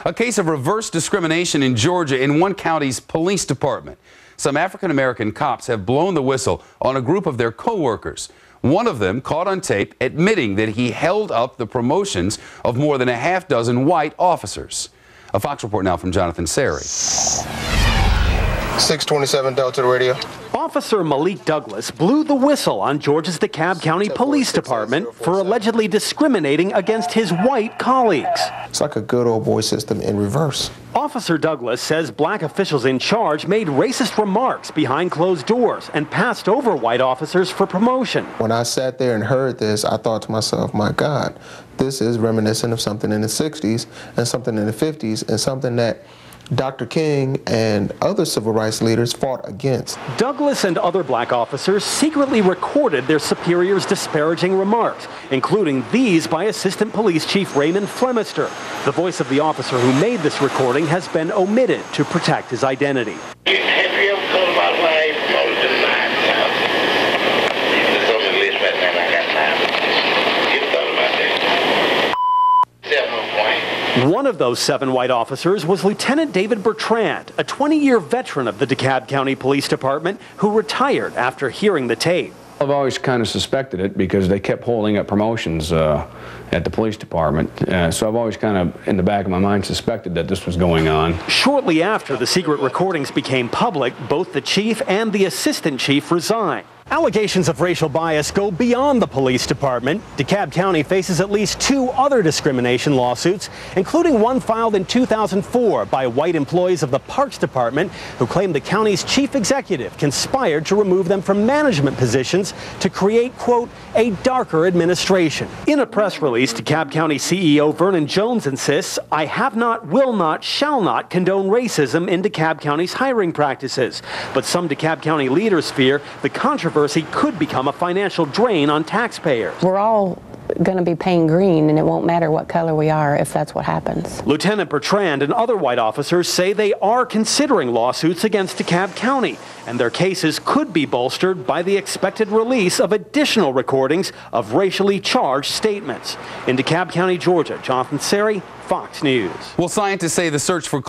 A case of reverse discrimination in Georgia in one county's police department. Some African-American cops have blown the whistle on a group of their co-workers. One of them caught on tape admitting that he held up the promotions of more than a half dozen white officers. A Fox report now from Jonathan Sari. 627 Delta Radio. Officer Malik Douglas blew the whistle on Georgia's DeKalb County Police Department for allegedly discriminating against his white colleagues. It's like a good old boy system in reverse. Officer Douglas says black officials in charge made racist remarks behind closed doors and passed over white officers for promotion. When I sat there and heard this, I thought to myself, my God, this is reminiscent of something in the 60s and something in the 50s and something that Dr. King and other civil rights leaders fought against. Douglas and other black officers secretly recorded their superiors' disparaging remarks, including these by Assistant Police Chief Raymond Flemister. The voice of the officer who made this recording has been omitted to protect his identity. Have you ever thought about why I promoted them 9 times? It's on the list right now, I got time. You thought about that? 7 points. One of those 7 white officers was Lieutenant David Bertrand, a 20-year veteran of the DeKalb County Police Department who retired after hearing the tape. I've always kind of suspected it because they kept holding up promotions at the police department. So I've always kind of, in the back of my mind, suspected that this was going on. Shortly after the secret recordings became public, both the chief and the assistant chief resigned. Allegations of racial bias go beyond the police department. DeKalb County faces at least 2 other discrimination lawsuits, including one filed in 2004 by white employees of the Parks Department who claimed the county's chief executive conspired to remove them from management positions to create, quote, a darker administration. In a press release, DeKalb County CEO Vernon Jones insists, I have not, will not, shall not condone racism in DeKalb County's hiring practices. But some DeKalb County leaders fear the controversy could become a financial drain on taxpayers. We're all going to be paying green, and it won't matter what color we are if that's what happens. Lieutenant Bertrand and other white officers say they are considering lawsuits against DeKalb County, and their cases could be bolstered by the expected release of additional recordings of racially charged statements. In DeKalb County, Georgia, Jonathan Sari, Fox News. Well, scientists say the search for